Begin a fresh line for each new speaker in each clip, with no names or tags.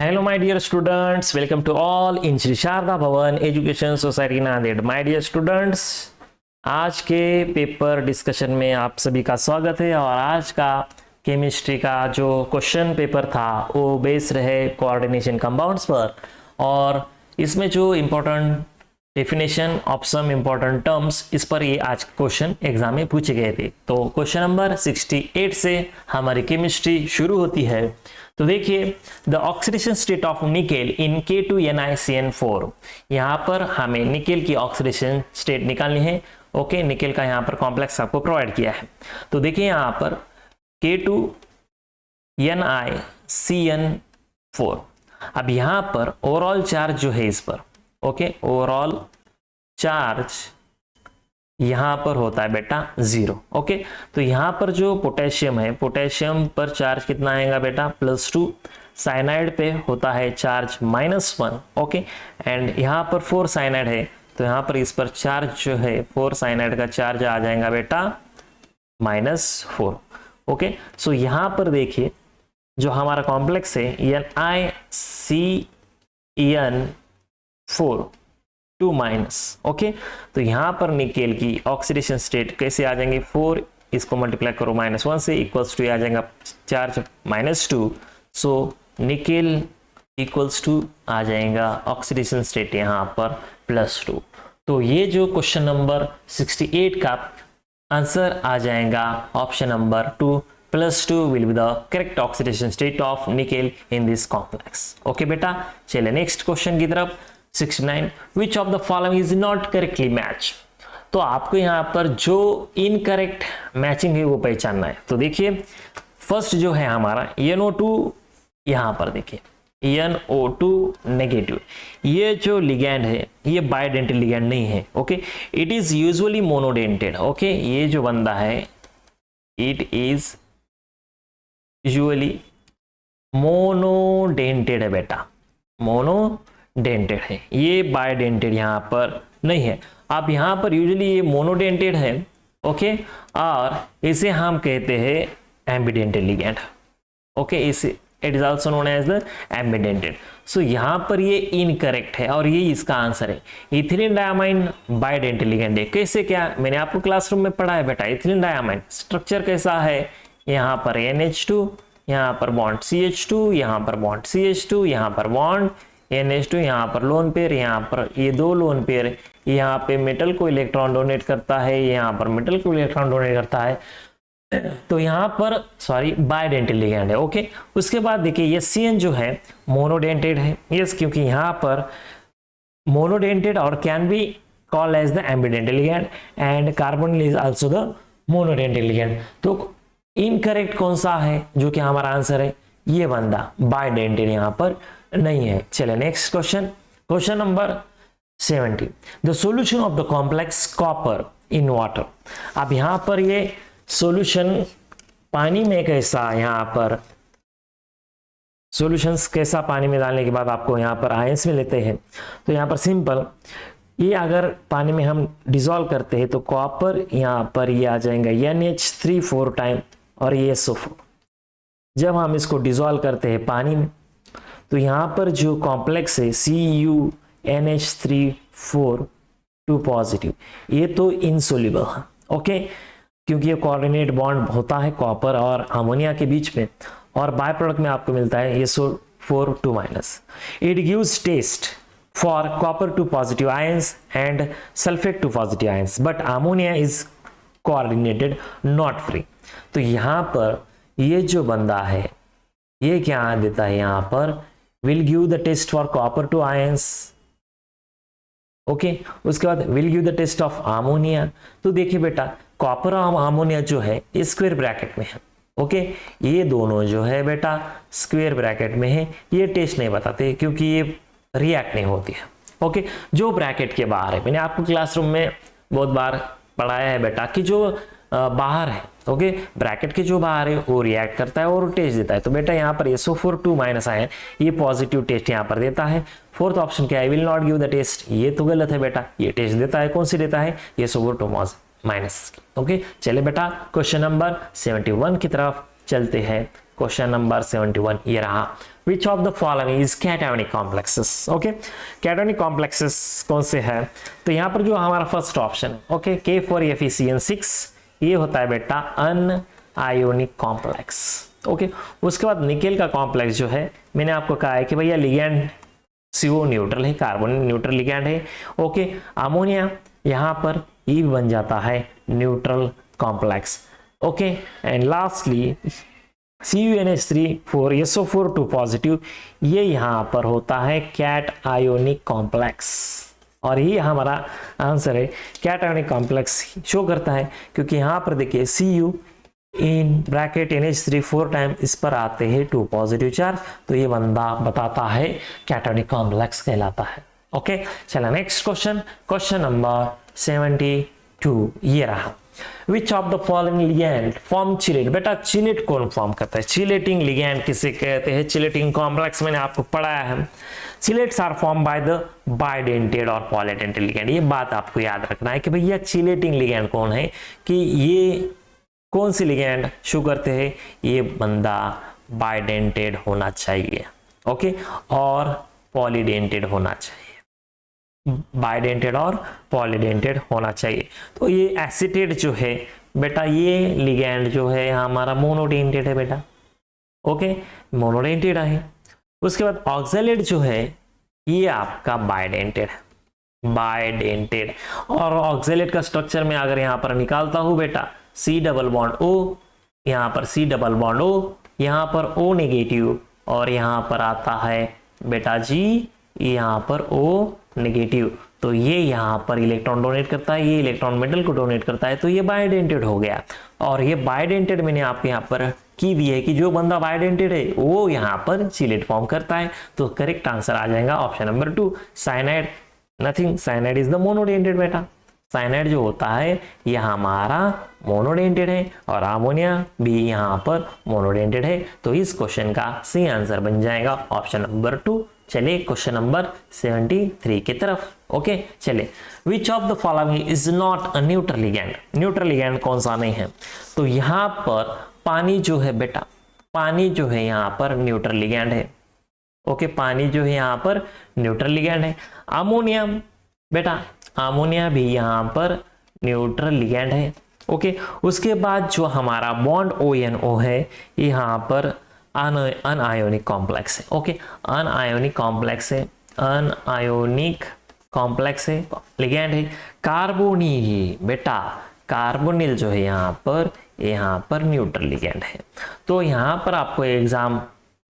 Hello, my dear students. Welcome to all in Shri Sharda Bhavan education society Nanded. My dear students, आज के paper discussion में आप सभी का स्वागत है. और आज का केमिस्ट्री का जो क्वेश्चन पेपर था वो बेस रहे कोऑर्डिनेशन कंपाउंड्स पर, और इसमें जो important definition of some important terms, इस पर ये आज क्वेश्चन एग्जाम में पूछे गए थे. तो क्वेश्चन नंबर 68 से हमारी केमिस्ट्री शुरू होती है. तो देखिए, the oxidation state of nickel in K2NiCN4. यहाँ पर हमें निकेल की ऑक्सीडेशन स्टेट निकालनी है. ओके, निकेल का यहाँ पर कॉम्प्लेक्स आपको प्रोवाइड किया है. तो देखिए यहाँ पर K2NiCN4. अब यहाँ पर ओवरऑल चार्ज जो है इस पर, ओके, ओवरऑल चार्ज यहां पर होता है बेटा 0. ओके, तो यहां पर जो पोटेशियम है, पोटेशियम पर चार्ज कितना आएगा बेटा +2. साइनाइड पे होता है चार्ज -1. ओके, एंड यहां पर 4 साइनाइड है, तो यहां पर इस पर चार्ज जो है 4 साइनाइड का चार्ज आ जाएगा बेटा -4. ओके, सो यहां पर देखिए जो हमारा कॉम्प्लेक्स है NiCN4 2-. ओके, तो यहां पर निकेल की ऑक्सीडेशन स्टेट कैसे आ जाएंगे, 4 इसको मल्टीप्लाई करो -1 से, इक्वल्स टू आ जाएगा charge -2. So nickel equals to आ जाएगा ऑक्सीडेशन स्टेट यहां पर +2. तो ये जो क्वेश्चन नंबर 68 का आंसर आ जाएगा option number 2. +2 will be the correct oxidation state of nickel in this complex. Okay बेटा, चलिए नेक्स्ट क्वेश्चन की तरफ. 69. विच of the following is not correctly match. तो आपको यहां पर जो इनकरेक्ट मैचिंग है वो पहचानना है. तो देखिए फर्स्ट जो है हमारा NO2, यहां पर देखिए NO2 नेगेटिव. ये जो लिगैंड है ये बाइडेंटेड लिगैंड नहीं है. Okay, it is usually monodentate. Okay, ये जो बंदा है इट इज यूजुअली मोनोडेंटेड है बेटा, मोनोडेंटेड है, ये बाइडेंटेड यहां पर नहीं है. अब यहां पर यूजुअली ये मोनोडेंटेड है. ओके, और इसे हम कहते हैं एम्बिडेंटेड लिगैंड. ओके, इसे it is also known as the ambidentate. So यहां पर ये इनकरेक्ट है और ये इसका आंसर है. इथिलीन डायमाइन बाइडेंटेड लिगैंड है. कैसे, क्या मैंने आपको क्लासरूम में पढ़ा है बेटा. इथिलीन डायमाइन स्ट्रक्चर कैसा है, यहां पर NH2, यहां पर बॉन्ड CH2, यहां पर बॉन्ड CH2, यहां पर बॉन्ड NH2, यहाँ पर लोन पेयर, यहाँ पर ये 2 लोन पेयर, यहाँ पे मेटल को इलेक्ट्रॉन डोनेट करता है, यहाँ पर मेटल को इलेक्ट्रॉन डोनेट करता है. तो यहाँ पर सॉरी बाइडेंटेड लिगैंड है. ओके, उसके बाद देखिए ये CN जो है मोनोडेंटेड है. यस, क्योंकि यहाँ पर मोनोडेंटेड और can be call as the ambidentate ligand, and carbonyl is also the monodentate ligand. तो इनकरेक्ट कौन सा है, जो कि हमारा आंसर है ये बंदा बाइडेंटेड यहाँ पर नहीं है. चलिए next question, question number 70. The solution of the complex copper in water. अब यहां पर ये सॉल्यूशन पानी में कैसा, यहां पर सॉल्यूशंस कैसा पानी में डालने के बाद आपको यहां पर आयंस में लेते हैं. तो यहां पर सिंपल, ये अगर पानी में हम डिसॉल्व करते हैं तो कॉपर यहां पर ये आ जाएगा NH3 4 टाइम और ये SO4. जब हम इसको डिसॉल्व करते हैं पानी में तो यहां पर जो कॉम्प्लेक्स है CuNH3 2 पॉजिटिव, ये तो इनसोल्यूबल है. ओके, क्योंकि ये कोऑर्डिनेट बॉन्ड होता है कॉपर और अमोनिया के बीच में, और बाय प्रोडक्ट में आपको मिलता है SO4 2-. It gives test for copper 2 positive ions and sulphate 2 positive ions, but ammonia is coordinated not free. तो यहां पर ये जो बंदा है ये क्या देता है, यहां पर will give the test for copper 2 ions. Okay, उसके बाद will give the test of ammonia. तो देखिए बेटा कॉपर और अमोनिया जो है स्क्वायर ब्रैकेट में है. ओके, ये दोनों जो है बेटा स्क्वायर ब्रैकेट में है. ये टेस्ट नहीं बताते क्योंकि ये रिएक्ट नहीं होती है. ओके, जो ब्रैकेट के बाहर है, मैंने आपको क्लासरूम में बहुत बार पढ़ाया है बेटा कि जो बाहर है, ओके, ब्रैकेट के जो बाहर है वो रिएक्ट करता है और टेस्ट देता है. तो बेटा यहाँ पर SO4 2- आयन ये पॉजिटिव टेस्ट यहाँ पर देता है. फोर्थ ऑप्शन क्या है, will not give the test, ये तो गलत है बेटा. ये टेस्ट देता है, कौन सी देता है, SO4 2-. ओके, चले बेटा क्वेश्चन नंबर 71 की तरफ चलते हैं. क्वेश्चन नंबर 71 ये रहा. विच of the following is cationic complexes. Okay, cationic complexes कौन से हैं, तो यहाँ पर जो हमारा फर्स्ट ऑप्शन है, ओके, K4FeCN6, ये होता है बेटा अनआयोनिक कॉम्प्लेक्स। ओके, उसके बाद निकेल का कॉम्प्लेक्स जो है, मैंने आपको कहा है कि भैया लिगैंड CO न्यूट्रल है, कार्बन न्यूट्रल लिगैंड है। ओके, अमोनिया यहाँ पर E बन जाता है neutral complex. Okay, and lastly CuNH3 SO4 2 positive, ये यहाँ पर होता है कैट आयोनिक कॉम्प्लेक्स, और ये हमारा आंसर है। कैट आयोनिक कॉम्प्लेक्स शो करता है क्योंकि यहाँ पर देखिए Cu in bracket NH3 4 time इस पर आते हैं 2 पॉजिटिव चार्ज, तो ये बंदा बताता है कैटायोनिक कॉम्प्लेक्स कहलाता है। ओके, चलो नेक्स्ट क्वेश्चन, क्वेश्चन नंबर 72 ये रहा। विच of the following ligand form chelate. बेटा चिलेट कौन फॉर्म करता है, चिलेटिंग लिगैंड किसे कहते हैं, चिलेटिंग कॉम्प्लेक्स मैंने आपको पढ़ाया है। Chelates are form by the bidentate और पॉलीडेंटेड लिगैंड। ये बात आपको याद रखना है कि भैया चिलेटिंग लिगैंड कौन है, कि ये कौन सी लिगैंड शो करते हैं, ये बंदा बाइडेंटेड होना चाहिए, ओके, और पॉलीडेंटेड होना चाहिए, बाइडेंटेड और पॉलीडेंटेड होना चाहिए। तो ये एसिटेट जो है बेटा, ये लिगैंड जो है हमारा मोनोडेंटेड है बेटा, ओके, मोनोडेंटेड है। उसके बाद ऑक्सैलेट जो है ये आपका बाइडेंटेड है, बाइडेंटेड। और ऑक्सैलेट का स्ट्रक्चर में अगर यहाँ पर निकालता हूं बेटा, C डबल बॉन्ड O, यहाँ पर C डबल बॉन्ड O, यहाँ पर O नेगेटिव, और यहाँ पर आता है बेटा G, यहाँ पर O नेगेटिव। तो ये यहाँ पर इलेक्ट्रॉन डोनेट करता है, ये इलेक्ट्रॉन मेटल को डोनेट करता है, तो ये बाइडेंटेड हो गया। और ये बाइडेंटेड मैंने आपको यहाँ पर की दी है कि जो बंदा बाइडेंटेड है वो यहाँ पर चिलेट फॉर्म करता है। तो करेक्ट आंसर आ जाएगा option number 2, cyanide. Nothing, cyanide is the monodentate बेटा। साइनाइड जो होता है ये हमारा मोनोडेंटेड है, और अमोनिया भी यहाँ पर मोनोडेंटेड है। तो इस क्वेश्चन का सही आंसर बन जाएगा ऑप्शन नंबर 2। चलिए क्वेश्चन नंबर 73 की तरफ। ओके, चलिए, विच of the following is not a neutral ligand. Neutral ligand कौन सा नहीं है, तो यहाँ पर पानी जो है बेटा, पानी जो है यहाँ पर न्यूट्रल लिगैंड है। ओके, पानी जो है यहाँ पर न्यूट्रल लिगैंड है। अमोनिया बेटा, अमोनिया भी यहाँ पर न्यूट्रल लिगैंड है। ओके, उसके बाद जो हमारा बॉन्ड ONO है ये यहाँ पर अनआयोनिक कॉम्प्लेक्स है। ओके, अनआयोनिक कॉम्प्लेक्स है, अनआयोनिक कॉम्प्लेक्स है, लिगैंड है। कार्बोनिल बेटा, कार्बोनिल जो है यहाँ पर न्यूट्रल लिगैंड है। तो यहाँ पर आपको एग्जाम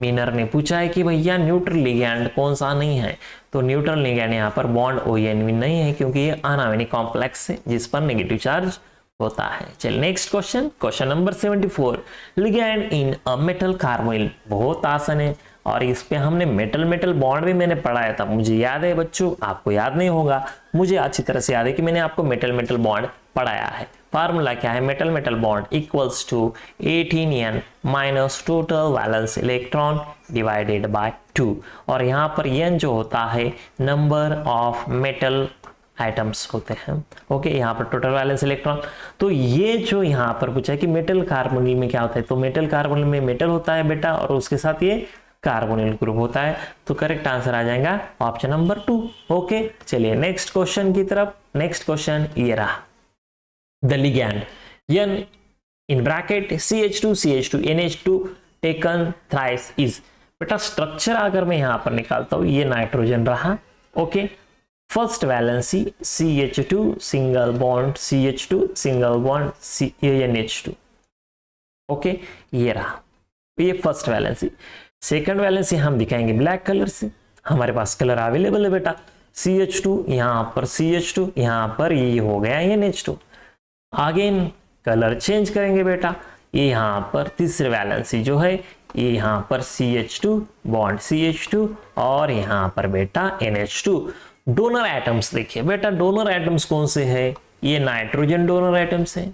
मिनर ने पूछा है कि भैया न्यूट्रल लिगैंड कौन सा नहीं है, तो न्यूट्रल लिगैंड यहाँ पर बॉन्ड ONO नहीं है क्योंकि ये अनआयोनिक कॉम्प्लेक्स है जिस पर नेगेटिव चार्ज होता है। चलिए next question, question number 74, ligand in a metal carbonyl. बहुत आसान है, और इस पे हमने मेटल बॉन्ड भी मैंने पढ़ाया था, मुझे याद है बच्चों, आपको याद नहीं होगा, मुझे अच्छी तरह से याद है कि मैंने आपको मेटल बॉन्ड पढ़ाया है। फार्मूला क्या है, metal bond equals to 18N minus total valence electron divided by 2, और यहाँ पर N जो होता है नंबर ऑफ मेटल आइटम्स होते हैं। ओके, यहाँ पर टोटल वैलेंस इलेक्ट्रॉन। तो ये जो यहाँ पर पूछा है कि मेटल कार्बोनिल में क्या होता है, तो मेटल कार्बोनिल में मेटल होता है बेटा, और उसके साथ ये कार्बोनिल ग्रुप होता है। तो करेक्ट आंसर आ जाएगा ऑप्शन नंबर 2। ओके, चलिए नेक्स्ट क्वेश्चन की तरफ। नेक्स्ट क्वेश्चन ये रहा, the ligand N in bracket CH2 NH2 taken thrice is। बेटा स्ट्रक्चर अगर मैं यहाँ पर निकालता हूँ, ये नाइट्रोजन रहा। Okay, first valency CH2 single bond CH2 single bond NH2। Okay, ये रहा, ये फर्स्ट वैलेंसी। सेकंड वैलेंसी हम दिखाएंगे ब्लैक कलर से, हमारे पास कलर अवेलेबल है बेटा। CH2 यहाँ पर CH2, यहाँ पर ये हो गया NH2। अगेन कलर चेंज करेंगे बेटा, ये यहाँ पर तीसरी वैलेंसी जो है ये यहाँ पर CH2 बॉन्ड CH2, और यहाँ पर बेटा NH2। डोनर एटम्स देखिए बेटा, डोनर एटम्स कौन से है, ये नाइट्रोजन डोनर एटम्स है,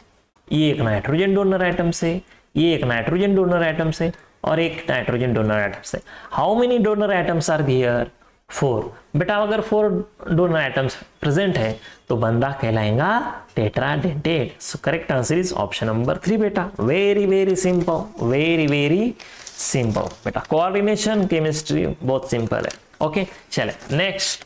ये एक नाइट्रोजन डोनर एटम्स है, ये एक नाइट्रोजन डोनर एटम्स है, और एक नाइट्रोजन डोनर एटम्स है। How many donor atoms are here, 4। बेटा अगर 4 डोनर एटम्स प्रेजेंट है तो बंदा कहलाएगा tetradentate. So correct answer is option number 3 बेटा। Very very simple, very very simple बेटा, कोऑर्डिनेशन केमिस्ट्री बहुत सिंपल है। ओके चले नेक्स्ट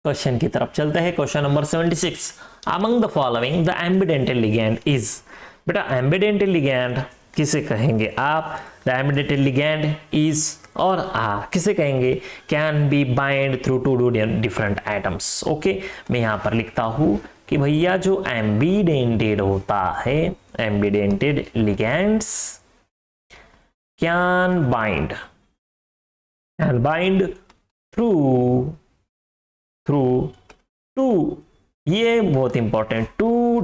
क्वेश्चन की तरफ चलते हैं। Question number 76, among the following the ambidentate ligand is. बेटा एम्बिडेंटल लिगैंड किसे कहेंगे आप? द एम्बिडेंटल लिगैंड इज और आर किसे कहेंगे? Can be bind through two different atoms. Okay मैं यहां पर लिखता हूं कि भैया जो एम्बिडेंटेड होता है, ambidentate ligands can bind through two, ये बहुत important, two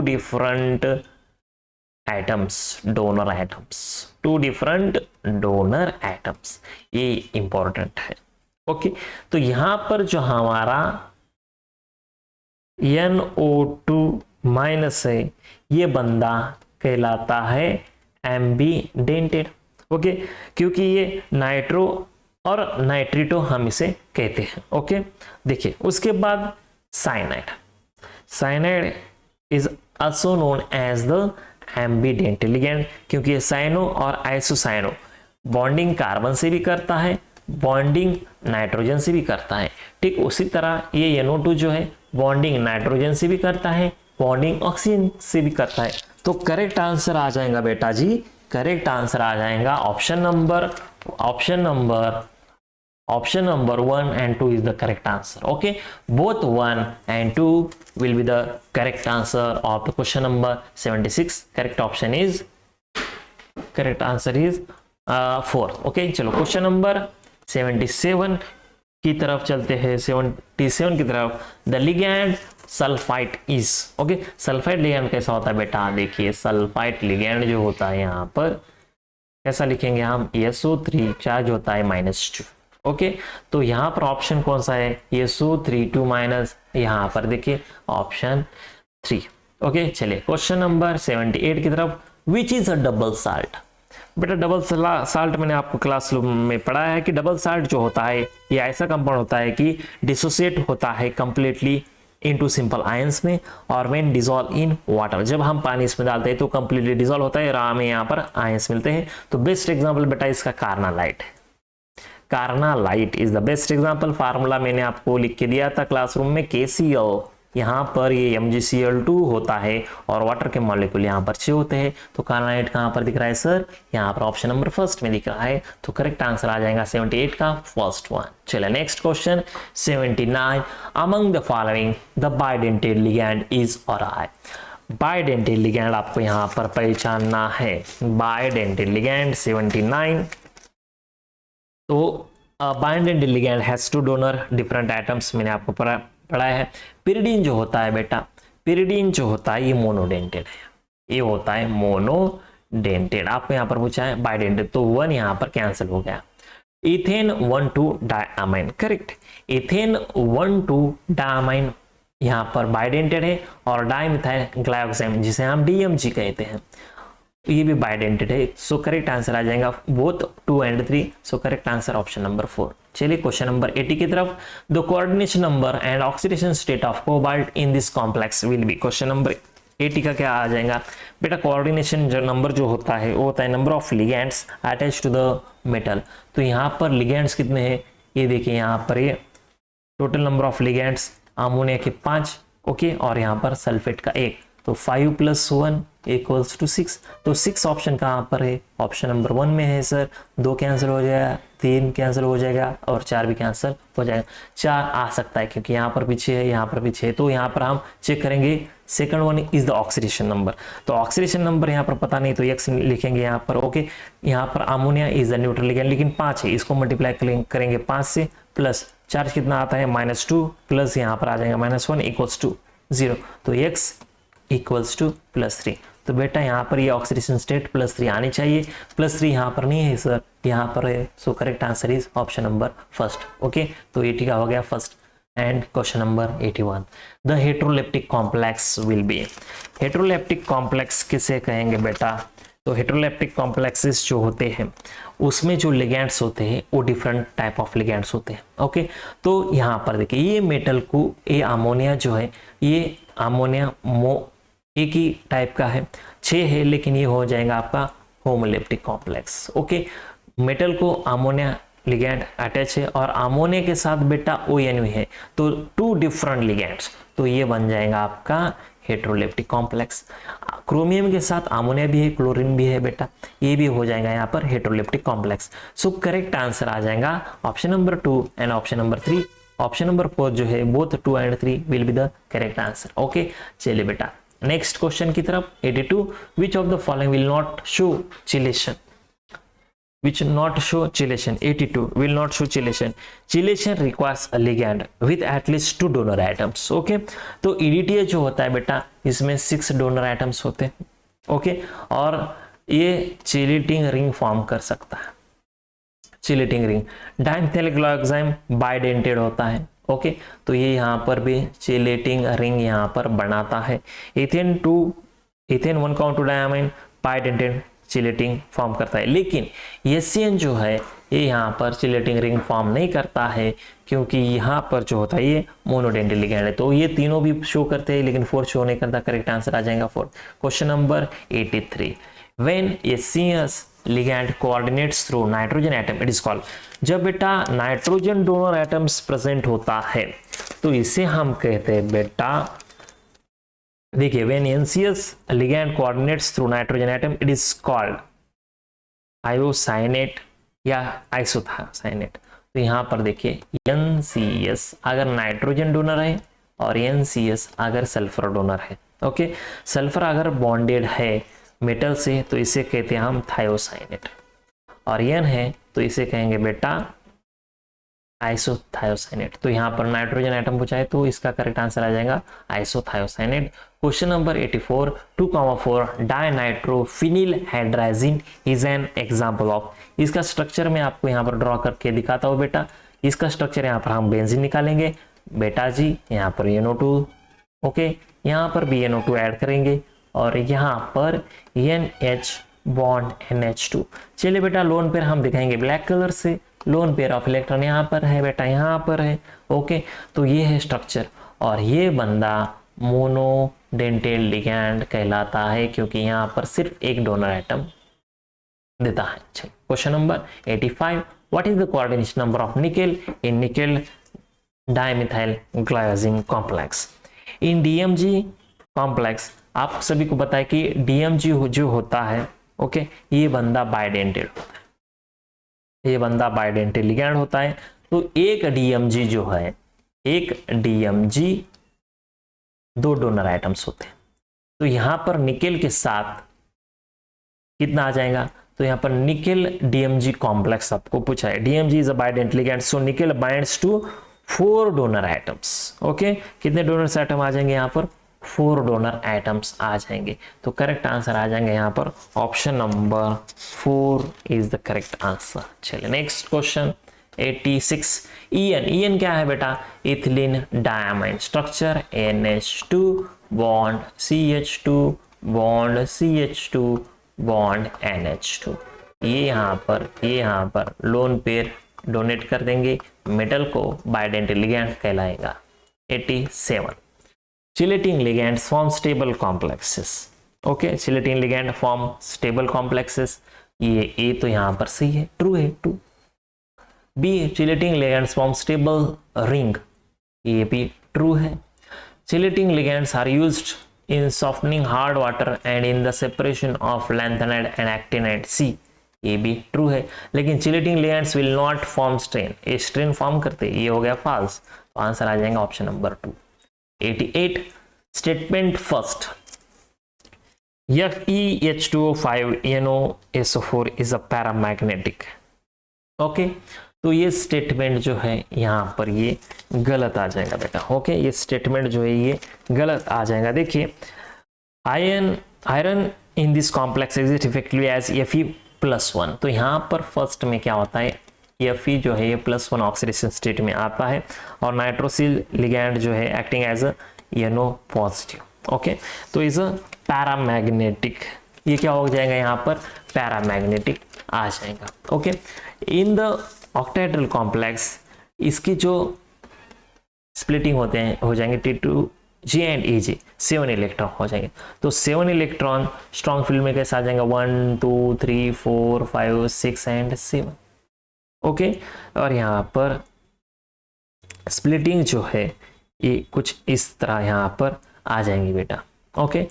different atoms, donor atoms, ये इंपॉर्टेंट है। ओके तो यहां पर जो हमारा NO2 माइनस है, ये बंदा कहलाता है एम्बिडेंटेड। ओके क्योंकि ये नाइट्रो और नाइट्रिटो हम इसे कहते हैं। ओके देखिए उसके बाद cyanide is also known as the ambidentate ligand, क्योंकि ये साइनो और आइसोसाइनो बॉन्डिंग कार्बन से भी करता है, बॉन्डिंग नाइट्रोजन से भी करता है। ठीक उसी तरह ये NO2 जो है बॉन्डिंग नाइट्रोजन से भी करता है, बॉन्डिंग ऑक्सीजन से भी करता है। तो करेक्ट आंसर आ जाएगा बेटा जी, करेक्ट आंसर आ जाएगा option number 1 and 2 is the correct answer. Okay, both 1 and 2 will be the correct answer of the question number 76. Correct answer is 4. Okay, चलो क्वेश्चन नंबर 77 की तरफ चलते हैं। 77 की तरफ, the ligand sulphide is. Okay sulphide ligand कैसा होता है बेटा? देखिए सल्फाइड लिगैंड जो होता है यहाँ पर कैसा लिखेंगे हम? SO3 चार्ज होता है -2। ओके तो यहाँ पर ऑप्शन कौन सा है? SO3 2 माइनस, यहाँ पर देखिए ऑप्शन 3। ओके चलिए क्वेश्चन नंबर 78 की तरफ, विच इज अ डबल साल्ट। बेटा डबल साल्ट मैंने आपको क्लासरूम में पढ़ा है कि डबल साल्ट जो होता है ये ऐसा कंपाउंड होता है कि डिसोसिएट होता है कंप्लीटली इनटू सिंपल आयंस में, और व्हेन डिसॉल्व इन वाटर, जब हम पानी इसमें डालते हैं तो कंप्लीटली डिसॉल्व होता है, राह में यहाँ पर आयंस मिलते हैं। तो बेस्ट एग्जांपल बेटा इसका कार्नालाइट है। Carnallite is the best example. Formula मैंने आपको लिख के दिया था क्लासरूम में, KCl, यहाँ पर ये MgCl2 होता है और वाटर के मॉलिक्यूल यहाँ पर 6 होते हैं। तो कार्नालाइट कहाँ पर दिख रहा है सर? यहाँ पर ऑप्शन नंबर 1 में दिख रहा है। तो करेक्ट आंसर आ जाएगा 78 का फर्स्ट वन। चलिए next question 79, among the following the bidentate ligand is और आई। बाइडेंटेड लिगैंड आपको यहाँ पर पहचानना है। बाइडेंटेड लिगैंड 79, तो bidentate ligand has two donor different atoms, मैंने आपको पढ़ा है। पिरिडीन जो होता है बेटा, पिरिडीन जो होता है ये मोनोडेंटेड है, ये होता है मोनोडेंटेड। आपको यहाँ पर पूछा है बाइडेंटेड, तो 1 यहाँ पर कैंसिल हो गया। Ethane 1,2 diamine, correct. Ethane 1,2 diamine यहाँ पर बाइडेंटेड है, और डाइमिथाइल ग्लाइकोसाइड जिसे हम DMG कहते हैं ये भी बाइडेंटेड है। सो करेक्ट आंसर आ जाएगा both 2 and 3। So correct answer option number 4। चलिए क्वेश्चन नंबर 80 की तरफ, the coordination number and oxidation state of cobalt in this complex will be. Question number 80 का क्या आ जाएगा बेटा? कोऑर्डिनेशन नंबर जो होता है वो होता है number of ligands attach to the metal. तो यहाँ पर लिगैंड्स कितने हैं? ये देखिए यहाँ पर ये total number of ligands ammonia के 5, ओके, और यहाँ पर सल्फेट का 1, तो 5 + 1 = 6। तो 6 ऑप्शन कहाँ पर है? ऑप्शन नंबर 1 में है सर। 2 कैंसिल हो जाएगा, 3 कैंसिल हो जाएगा और 4 भी कैंसिल हो जाएगा। 4 आ सकता है क्योंकि यहाँ पर पीछे है, यहाँ पर पीछे है, तो यहाँ पर हम चेक करेंगे। Second one is the oxidation number. तो ऑक्सीडेशन नंबर यहाँ पर पता नहीं तो X लिखेंगे यहाँ पर। ओके यहाँ पर ammonia is the neutral ligand, लेकिन 5 है, इसको मल्टीप्लाई करेंगे 5 से, प्लस चार्ज कितना आता है -2, प्लस यहाँ पर आ जाएगा -1 = 0। तो X = +3। तो बेटा यहाँ पर ये ऑक्सीडेशन स्टेट +3 आनी चाहिए। +3 यहाँ पर नहीं है सर, यहाँ पर है। सो correct answer is option number 1। Okay तो 80 का हो गया first. And question number 81, the heteroleptic complex will be. Heteroleptic complex किसे कहेंगे बेटा? तो हेट्रोलेप्टिक कॉम्प्लेक्सेस जो होते हैं उसमें जो लिगैंड्स होते हैं वो डिफरेंट टाइप ऑफ लिगैंड्स होते हैं। ओके तो यहाँ पर देखिए ये मेटल को, ये अमोनिया जो है, ये अमोनिया एक ही टाइप का है, 6 है, लेकिन ये हो जाएगा आपका होमोलेप्टिक कॉम्प्लेक्स। ओके, मेटल को अमोनिया लिगैंड अटैच है और अमोनिया के साथ बेटा ONU है, तो 2 डिफरेंट लिगैंड्स, तो ये बन जाएगा आपका हेट्रोलेप्टिक कॉम्प्लेक्स। क्रोमियम के साथ अमोनिया भी है, क्लोरीन भी है बेटा, ये भी हो जाएगा यहाँ पर heteroleptic complex. So correct answer आ जाएगा option number 2 and option number 3। Option number 4 जो है both 2 and 3 will be the correct answer. Okay, चलिए बेटा नेक्स्ट क्वेश्चन की तरफ। 82 which of the following will not show chelation, which not show chelation। 82 will not show chelation। chelation requires a ligand with at least 2 donor atoms। Okay, तो EDTA जो होता है बेटा इसमें 6 डोनर एटम्स होते हैं। ओके, और ये चिलेटिंग रिंग फॉर्म कर सकता है, चिलेटिंग रिंग। डाइमेथिलग्लाइकोजाइम बाइडेंटेड होता है। ओके, तो ये यहाँ पर भी चिलेटिंग रिंग यहाँ पर बनाता है। Ethane 1 count diamine bidentate chelating form करता है, लेकिन HCN जो है ये यहाँ पर चिलेटिंग रिंग फॉर्म नहीं करता है, क्योंकि यहाँ पर जो होता है ये मोनोडेंटेड लिगैंड है। तो ये तीनों भी शो करते हैं लेकिन 4 शो नहीं करता। करेक्ट आंसर आ जाएगा 4। Question number 83 when HCS ligand coordinates through nitrogen atom it is called. जब बेटा नाइट्रोजन डोनर एटम्स प्रेजेंट होता है तो इसे हम कहते हैं बेटा, देखिए when NCS ligand coordinates through nitrogen atom it is called आयोसाइनेट या आइसोथायोसाइनेट। तो यहाँ पर देखिए NCS अगर नाइट्रोजन डोनर है और NCS अगर सल्फर डोनर है। ओके, सल्फर अगर बॉन्डेड है मेटल से तो इसे कहते हैं हम थायोसाइनेट, और N है तो इसे कहेंगे बेटा आइसोथायोसाइनेट। तो यहाँ पर नाइट्रोजन एटम पूछा है तो इसका करेक्ट आंसर आ जाएगा isothiocyanate. Question number 84 2,4 dinitrophenyl hydrazine is an example of. इसका स्ट्रक्चर मैं आपको यहाँ पर ड्रॉ करके दिखाता हूँ बेटा। इसका स्ट्रक्चर यहाँ पर हम बेंजीन निकालेंगे बेटा जी, यहाँ पर NO2, ओके, यहाँ पर भी NO2 ऐड करेंगे और यहाँ पर NH बॉन्ड NH2। चलिए बेटा लोन पेयर हम दिखाएंगे ब्लैक कलर से। लोन पेयर ऑफ इलेक्ट्रॉन यहाँ पर है बेटा, यहाँ पर है। ओके, तो ये है स्ट्रक्चर और ये बंदा मोनोडेंटेड लिगैंड कहलाता है, क्योंकि यहाँ पर सिर्फ एक डोनर एटम देता है। Question number 85 what is the coordination number of nickel in nickel dimethyl glyoxime complex. In DMG complex आप सभी को पता है कि DMG जो होता है, ओके, ये बंदा बाइडेंटेड होता है, ये बंदा बाइडेंटेड लिगैंड होता है। तो एक DMG जो है, एक DMG 2 डोनर आइटम्स होते हैं। तो यहां पर निकेल के साथ कितना आ जाएगा, तो यहां पर निकेल DMG कॉम्प्लेक्स आपको पूछा है। DMG is a bidentate ligand, so nickel binds to 4 donor atoms. Okay, कितने डोनर आइटम आ जाएंगे यहाँ पर, 4 डोनर आइटम्स आ जाएंगे। तो करेक्ट आंसर आ जाएंगे यहाँ पर option number 4 is the correct answer. चलिए नेक्स्ट क्वेश्चन 86 EN क्या है बेटा, ethylene diamine. Structure NH2 bond CH2 bond CH2 bond NH2। ये यहाँ पर लोन पेयर डोनेट कर देंगे, मेटल को बाइडेंटेड लिगैंड कहलाएगा। 87 chelating ligands form stable complexes. Okay, chelating ligand form stable complexes. ये ए तो यहाँ पर सही है, ट्रू है, true. B chelating ligands form stable ring, ये भी ट्रू है। Chelating ligands are used in softening hard water and in the separation of lanthanide and actinide, C, ये भी ट्रू है। लेकिन chelating ligands will not form strain, ये strain form करते, ये हो गया फॉल्स। तो आंसर आ जाएगा option number 2। 88 statement first FeH2O5 NOSO4 is a paramagnetic. Okay, तो ये स्टेटमेंट जो है यहाँ पर ये गलत आ जाएगा बेटा। ओके, ये स्टेटमेंट जो है ये गलत आ जाएगा। देखिए iron in this complex exist effectively as Fe+1। तो यहाँ पर फर्स्ट में क्या होता है, Fe जो है ये +1 ऑक्सीडेशन स्टेट में आता है और नाइट्रोसिल लिगैंड जो है acting as NO positive. Okay, तो इज अ पैरामैग्नेटिक, ये क्या हो जाएगा यहाँ पर पैरामैग्नेटिक आ जाएगा। Okay, in the octahedral complex इसकी जो स्प्लिटिंग होते हैं हो जाएंगे G एंड Eg 7 इलेक्ट्रॉन हो जाएंगे। तो 7 इलेक्ट्रॉन स्ट्रॉन्ग फील्ड में कैसे आ जाएंगे 1 2 3 4 5 6 एंड 7। ओके, और यहाँ पर स्प्लिटिंग जो है ये कुछ इस तरह यहाँ पर आ जाएंगी बेटा। ओके,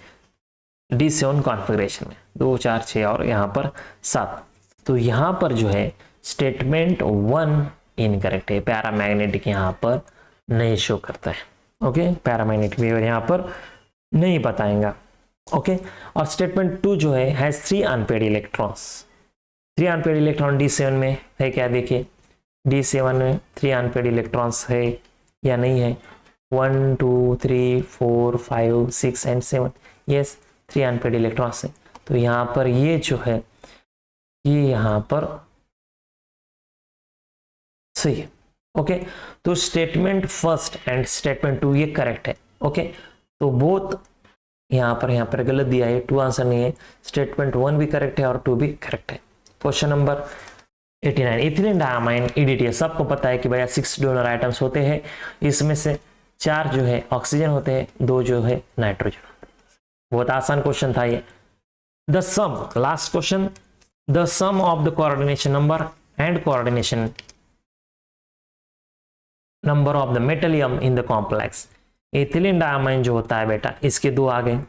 D7 कॉन्फ़िगरेशन में 2 4 6 और यहाँ पर 7। तो यहाँ पर जो है स्टेटमेंट 1 इनकरेक्ट है, पैरामैग्नेटिक यहाँ पर नहीं शो करता है। ओके, पैरामैग्नेटिक बिहेवियर यहाँ पर नहीं बताएगा। ओके, और स्टेटमेंट 2 जो है has 3 unpaired electrons. 3 unpaired electron D7 में है क्या, देखिए D7 में 3 अनपेड इलेक्ट्रॉन्स है या नहीं है, 1 2 3 4 5 6 एंड 7। यस, 3 अनपेड इलेक्ट्रॉन्स है। तो यहाँ पर ये जो है ये यहाँ पर सही है। ओके, तो स्टेटमेंट फर्स्ट एंड स्टेटमेंट 2 ये करेक्ट है। ओके, तो बोथ यहाँ पर गलत दिया है, 2 आंसर नहीं है। स्टेटमेंट 1 भी करेक्ट है और 2 भी करेक्ट है। Question number 89, ethylene diamine EDTA सबको पता है कि भैया 6 डोनर आइटम्स होते हैं, इसमें से 4 जो है ऑक्सीजन होते हैं, 2 जो है नाइट्रोजन। बहुत आसान क्वेश्चन था ये। The sum, last question, the sum of the coordination number and coordination number of the metal ion in the complex. Ethylene diamine जो होता है बेटा, इसके 2 आ गए।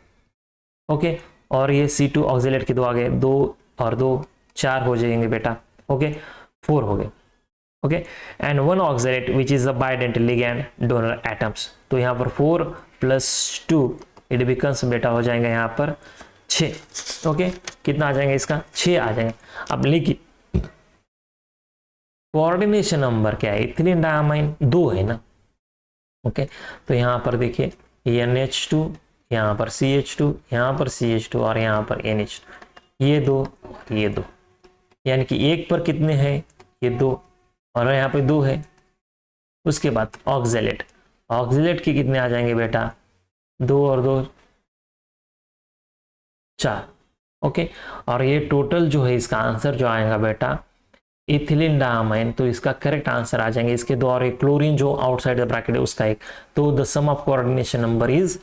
ओके, और ये C2 ऑक्सिलेट के 2 आ गए, 2 और 2 4 हो जाएंगे बेटा। ओके, 4 हो गए। Okay, and 1 oxalate which is a bidentate ligand donor atoms. तो यहाँ पर 4 + 2 इट बिकम्स बेटा हो जाएंगे यहाँ पर 6। ओके, कितना आ जाएंगे इसका 6 आ जाएंगे। अब लिखिए कोऑर्डिनेशन नंबर क्या है, इथिलीन डायमाइन 2 है ना। ओके, तो यहाँ पर देखिए NH2, यहाँ पर CH2, यहाँ पर CH2 और यहाँ पर NH2, ये 2 और ये 2, यानी कि एक पर कितने हैं, ये 2 और यहाँ पे 2 है। उसके बाद ऑक्सिलेट, ऑक्सिलेट के कितने आ जाएंगे बेटा, 2 और 2 4। ओके, और ये टोटल जो है इसका आंसर जो आएगा बेटा इथिलीन डायमाइन, तो इसका करेक्ट आंसर आ जाएंगे इसके 2 और एक क्लोरीन जो आउटसाइड द ब्रैकेट है उसका 1। तो the sum of coordination number is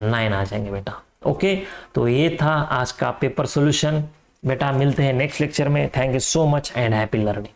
9 आ जाएंगे बेटा। ओके, तो ये था आज का पेपर सॉल्यूशन बेटा। मिलते हैं नेक्स्ट लेक्चर में। Thank you so much and happy learning.